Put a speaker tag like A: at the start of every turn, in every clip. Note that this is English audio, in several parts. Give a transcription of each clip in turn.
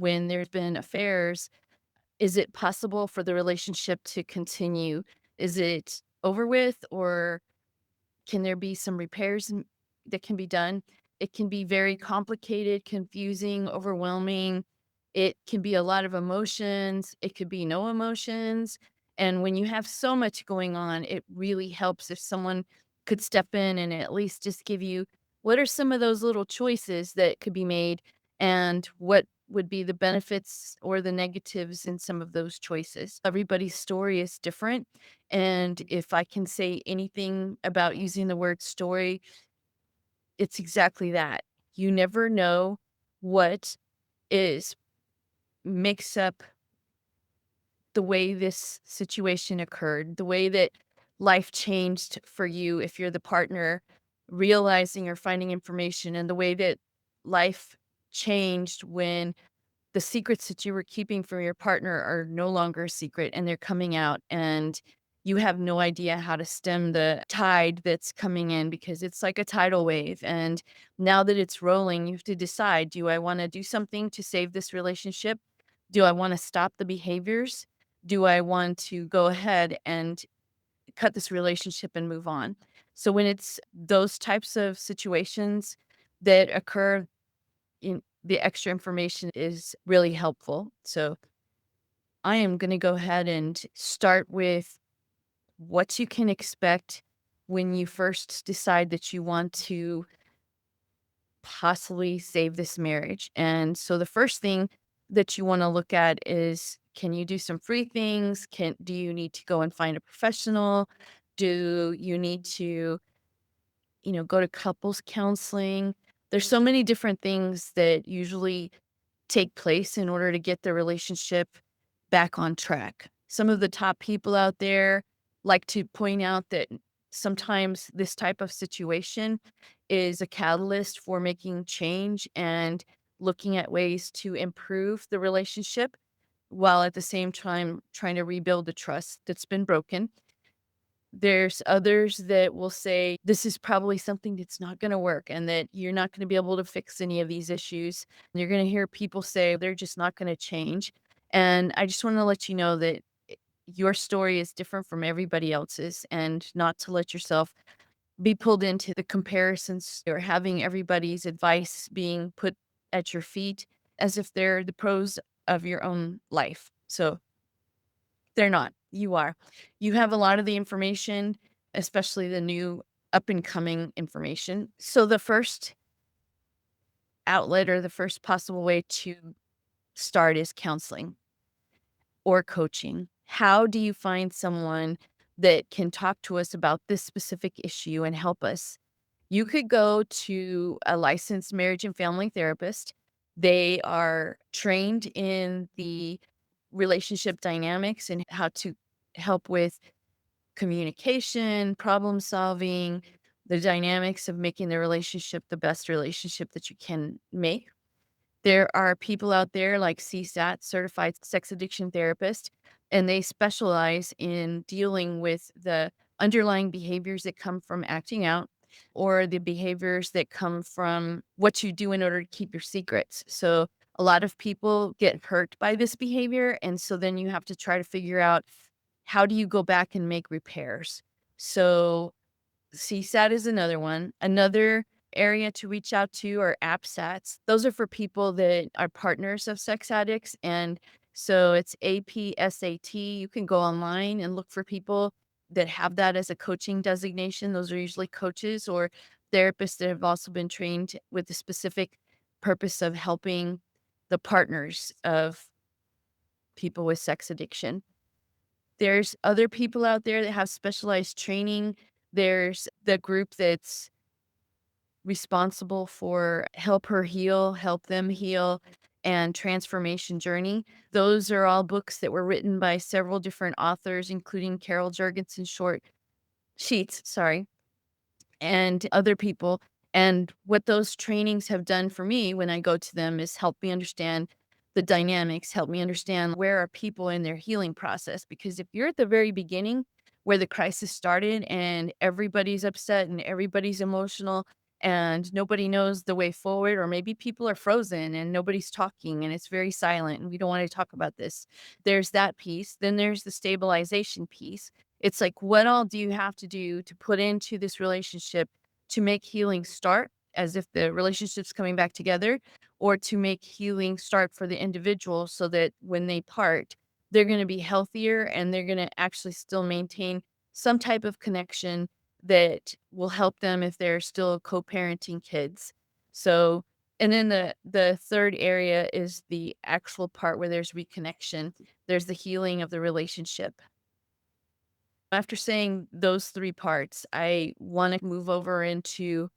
A: when there's been affairs, is it possible for the relationship to continue? Is it over with, or can there be some that can be done? It can be very complicated, confusing, overwhelming. It can be a lot of emotions. It could be no emotions. And when you have so much going on, it really helps if someone could step in and at least just give you what are some of those little choices that could be made, and what would be the benefits or the negatives in some of those choices. Everybody's story is different, and if I can say anything about using the word story, it's exactly that. You never know what is makes up the way this situation occurred, the way that life changed for you if you're the partner, realizing or finding information, and the way that life changed when the secrets that you were keeping from your partner are no longer a secret and they're coming out, and you have no idea how to stem the tide that's coming in because it's like a tidal wave. And now that it's rolling, you have to decide, do I want to do something to save this relationship? Do I want to stop the behaviors? Do I want to go ahead and cut this relationship and move on? So when it's those types of situations that occur, the extra information is really helpful. So I am going to go ahead and start with what you can expect when you first decide that you want to possibly save this marriage. And so the first thing that you want to look at is, can you do some free things? Do you need to go and find a professional? Do you need to, go to couples counseling? There's so many different things that usually take place in order to get the relationship back on track. Some of the top people out there like to point out that sometimes this type of situation is a catalyst for making change and looking at ways to improve the relationship, while at the same time trying to rebuild the trust that's been broken. There's others that will say this is probably something that's not gonna work and that you're not gonna be able to fix any of these issues. You're gonna hear people say they're just not gonna change. And I just wanna let you know that your story is different from everybody else's, and not to let yourself be pulled into the comparisons or having everybody's advice being put at your feet as if they're the pros of your own life. So they're not. You are. You have a lot of the information, especially the new up and coming information. So the first outlet or the first possible way to start is counseling or coaching. How do you find someone that can talk to us about this specific issue and help us? You could go to a licensed marriage and family therapist. They are trained in the relationship dynamics and how to help with communication, problem solving, the dynamics of making the relationship the best relationship that you can make. There are people out there like CSAT, certified sex addiction therapist, and they specialize in dealing with the underlying behaviors that come from acting out or the behaviors that come from what you do in order to keep your secrets. So a lot of people get hurt by this behavior. And so then you have to try to figure out, how do you go back and make repairs? So CSAT is another one. Another area to reach out to are AppSats. Those are for people that are partners of sex addicts. And so it's APSAT. You can go online and look for people that have that as a coaching designation. Those are usually coaches or therapists that have also been trained with the specific purpose of helping the partners of people with sex addiction. There's other people out there that have specialized training. There's the group that's responsible for Help Her Heal, Help Them Heal, and Transformation Journey. Those are all books that were written by several different authors, including Carol Jurgensen Sheets, sorry, and other people. And what those trainings have done for me when I go to them is help me understand the dynamics, help me understand where are people in their healing process. Because if you're at the very beginning where the crisis started and everybody's upset and everybody's emotional and nobody knows the way forward, or maybe people are frozen and nobody's talking and it's very silent and we don't want to talk about this. There's that piece. Then there's the stabilization piece. It's like, what all do you have to do to put into this relationship to make healing start, as if the relationship's coming back together, or to make healing start for the individual so that when they part, they're going to be healthier and they're going to actually still maintain some type of connection that will help them if they're still co-parenting kids. So, and then the third area is the actual part where there's reconnection. There's the healing of the relationship. After saying those 3 parts, I wanna move over into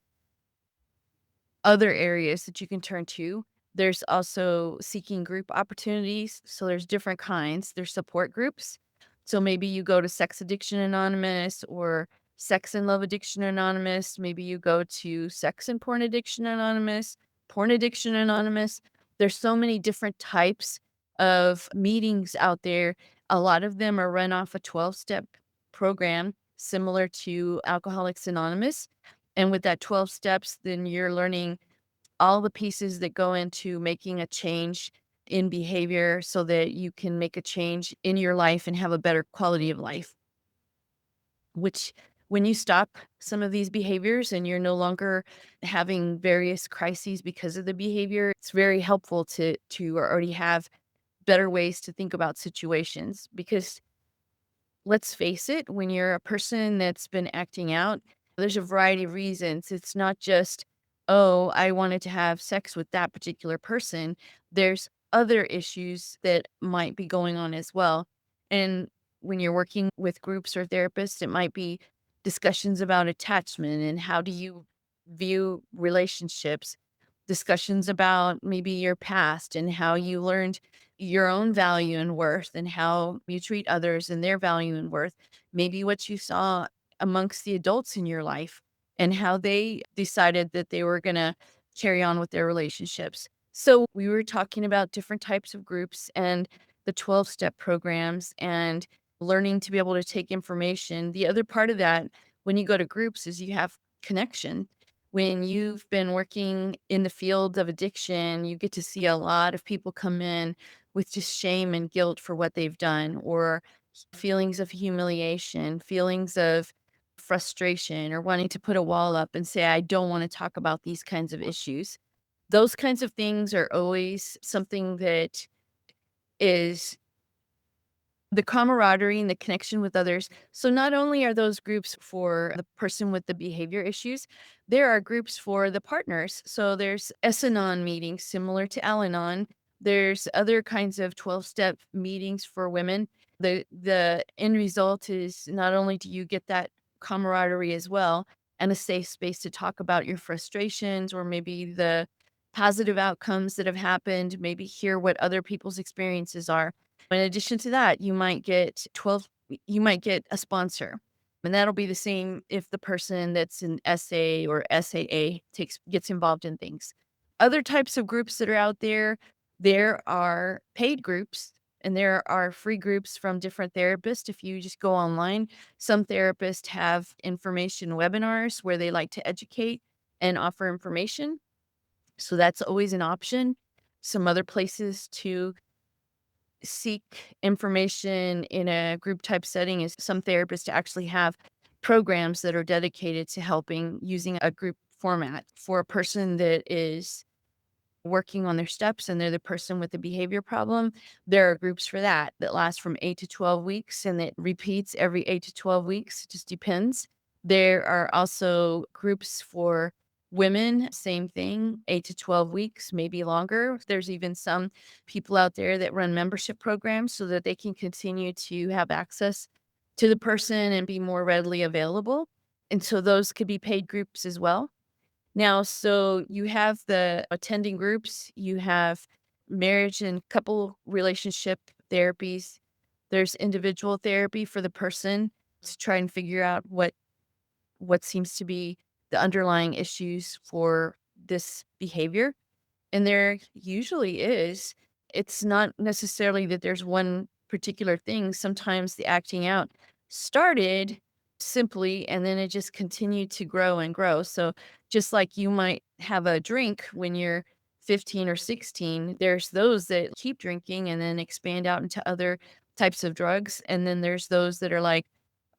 A: other areas that you can turn to. There's also seeking group opportunities. So there's different kinds. There's support groups. So maybe you go to Sex Addiction Anonymous or Sex and Love Addiction Anonymous. Maybe you go to Sex and Porn Addiction Anonymous, Porn Addiction Anonymous. There's so many different types of meetings out there. A lot of them are run off a 12-step program similar to Alcoholics Anonymous. And with that 12 steps, then you're learning all the pieces that go into making a change in behavior so that you can make a change in your life and have a better quality of life. Which, when you stop some of these behaviors and you're no longer having various crises because of the behavior, it's very helpful to already have better ways to think about situations. Because let's face it, when you're a person that's been acting out, there's a variety of reasons. It's not just, oh, I wanted to have sex with that particular person. There's other issues that might be going on as well. And when you're working with groups or therapists, it might be discussions about attachment and how do you view relationships, discussions about maybe your past and how you learned your own value and worth and how you treat others and their value and worth. Maybe what you saw amongst the adults in your life and how they decided that they were going to carry on with their relationships. So we were talking about different types of groups and the 12-step programs and learning to be able to take information. The other part of that, when you go to groups, is you have connection. When you've been working in the field of addiction, you get to see a lot of people come in with just shame and guilt for what they've done, or feelings of humiliation, feelings of frustration, or wanting to put a wall up and say, I don't want to talk about these kinds of issues. Those kinds of things are always something that is the camaraderie and the connection with others. So not only are those groups for the person with the behavior issues, there are groups for the partners. So there's S-Anon meetings similar to Al-Anon. There's other kinds of 12-step meetings for women. The end result is not only do you get that camaraderie as well and a safe space to talk about your frustrations or maybe the positive outcomes that have happened, maybe hear what other people's experiences are. In addition to that, you might get a sponsor, and that'll be the same if the person that's in SA or SAA gets involved in things. Other types of groups that are out there are paid groups and there are free groups from different therapists. If you just go online, some therapists have information webinars where they like to educate and offer information. So that's always an option. Some other places to seek information in a group type setting is some therapists actually have programs that are dedicated to helping using a group format for a person that is working on their steps and they're the person with the behavior problem. There are groups for that last from 8 to 12 weeks and it repeats every 8 to 12 weeks. It just depends. There are also groups for women, same thing, 8 to 12 weeks, maybe longer. There's even some people out there that run membership programs so that they can continue to have access to the person and be more readily available. And so those could be paid groups as well. Now, so you have the attending groups, you have marriage and couple relationship therapies. There's individual therapy for the person to try and figure out what seems to be the underlying issues for this behavior. And there usually is. It's not necessarily that there's one particular thing. Sometimes the acting out started simply, and then it just continued to grow and grow. So just like you might have a drink when you're 15 or 16, there's those that keep drinking and then expand out into other types of drugs. And then there's those that are like,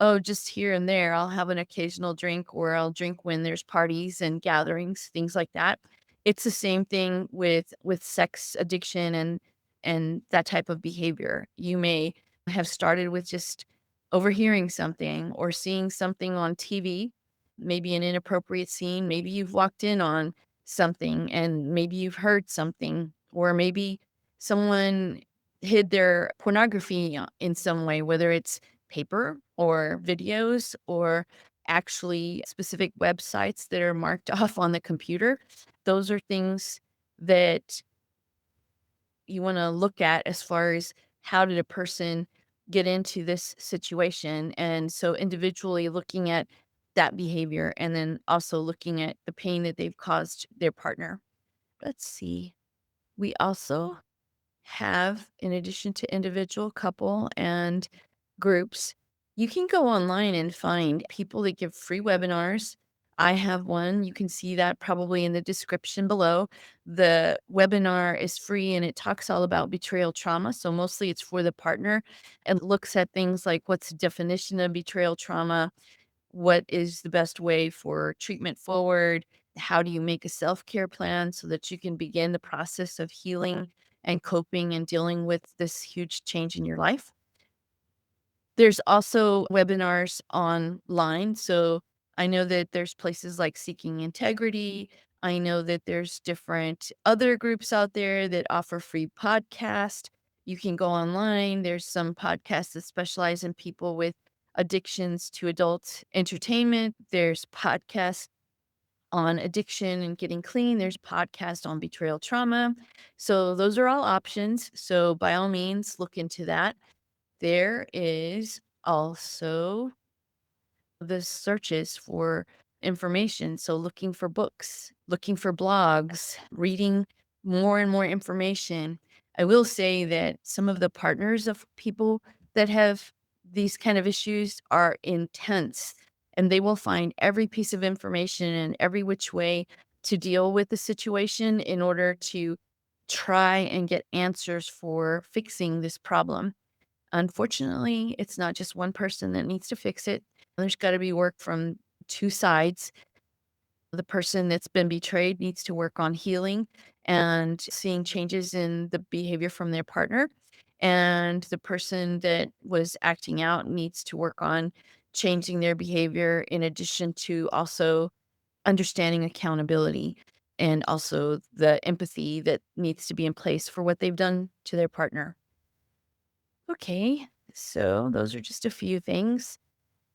A: oh, just here and there, I'll have an occasional drink or I'll drink when there's parties and gatherings, things like that. It's the same thing with sex addiction and that type of behavior. You may have started with just overhearing something or seeing something on TV, maybe an inappropriate scene. Maybe you've walked in on something and maybe you've heard something, or maybe someone hid their pornography in some way, whether it's paper or videos or actually specific websites that are marked off on the computer. Those are things that you wanna look at as far as how did a person get into this situation, and so individually looking at that behavior and then also looking at the pain that they've caused their partner. Let's see. We also have, in addition to individual, couple, and groups, you can go online and find people that give free webinars. I have one. You can see that probably in the description below. The webinar is free and it talks all about betrayal trauma. So mostly it's for the partner and looks at things like what's the definition of betrayal trauma, what is the best way for treatment forward, how do you make a self-care plan so that you can begin the process of healing and coping and dealing with this huge change in your life. There's also webinars online. So I know that there's places like Seeking Integrity. I know that there's different other groups out there that offer free podcast. You can go online. There's some podcasts that specialize in people with addictions to adult entertainment. There's podcasts on addiction and getting clean. There's podcasts on betrayal trauma. So those are all options. So by all means, look into that. There is also the searches for information. So looking for books, looking for blogs, reading more and more information. I will say that some of the partners of people that have these kind of issues are intense and they will find every piece of information and every which way to deal with the situation in order to try and get answers for fixing this problem. Unfortunately, it's not just one person that needs to fix it. There's gotta be work from 2 sides. The person that's been betrayed needs to work on healing and seeing changes in the behavior from their partner, and the person that was acting out needs to work on changing their behavior in addition to also understanding accountability and also the empathy that needs to be in place for what they've done to their partner. Okay, so those are just a few things.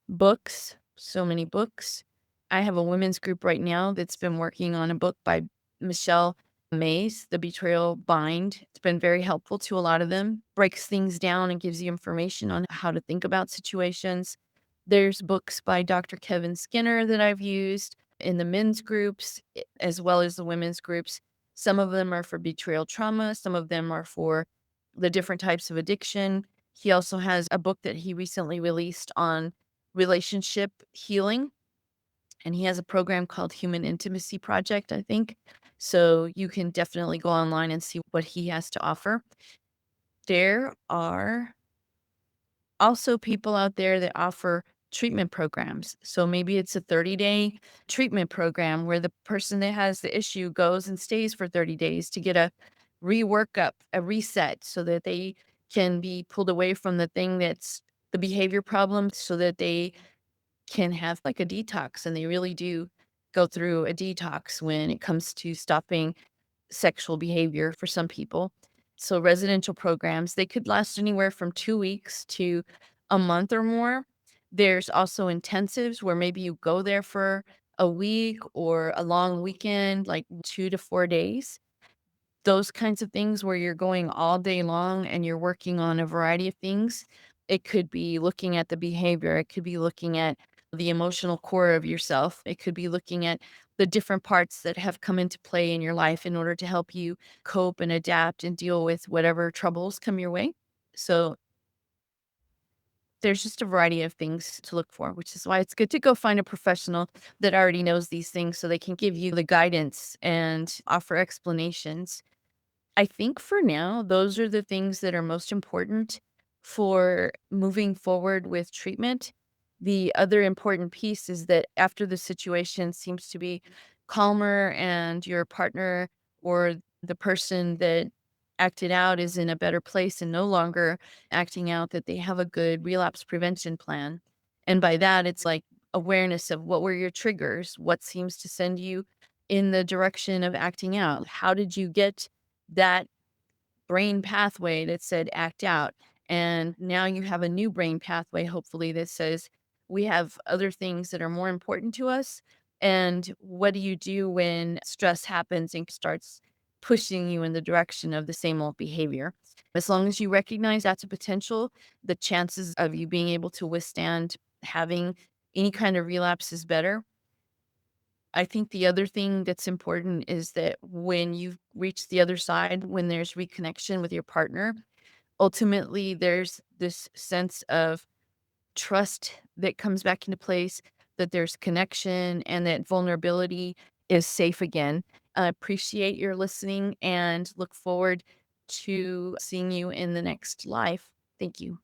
A: Books, so many books. I have a women's group right now that's been working on a book by Michelle Mays, The Betrayal Bind. It's been very helpful to a lot of them. Breaks things down and gives you information on how to think about situations. There's books by Dr. Kevin Skinner that I've used in the men's groups as well as the women's groups. Some of them are for betrayal trauma, some of them are for the different types of addiction. He also has a book that he recently released on relationship healing, and he has a program called Human Intimacy Project, I think. So you can definitely go online and see what he has to offer. There are also people out there that offer treatment programs. So maybe it's a 30-day treatment program where the person that has the issue goes and stays for 30 days to get a reworkup, a reset so that they can be pulled away from the thing that's the behavior problem so that they can have like a detox, and they really do go through a detox when it comes to stopping sexual behavior for some people. So residential programs, they could last anywhere from 2 weeks to a month or more. There's also intensives where maybe you go there for a week or a long weekend, like 2 to 4 days. Those kinds of things where you're going all day long and you're working on a variety of things. It could be looking at the behavior, it could be looking at the emotional core of yourself, it could be looking at the different parts that have come into play in your life in order to help you cope and adapt and deal with whatever troubles come your way. So There's just a variety of things to look for, which is why it's good to go find a professional that already knows these things so they can give you the guidance and offer explanations. I think for now, those are the things that are most important for moving forward with treatment. The other important piece is that after the situation seems to be calmer and your partner or the person that acted out is in a better place and no longer acting out, that they have a good relapse prevention plan. And by that, it's like awareness of what were your triggers, what seems to send you in the direction of acting out. How did you get that brain pathway that said act out? And now you have a new brain pathway, hopefully, that says we have other things that are more important to us. And what do you do when stress happens and starts pushing you in the direction of the same old behavior? As long as you recognize that's a potential, the chances of you being able to withstand having any kind of relapse is better. I think the other thing that's important is that when you've reached the other side, when there's reconnection with your partner, ultimately there's this sense of trust that comes back into place, that there's connection and that vulnerability is safe again. I appreciate your listening and look forward to seeing you in the next life. Thank you.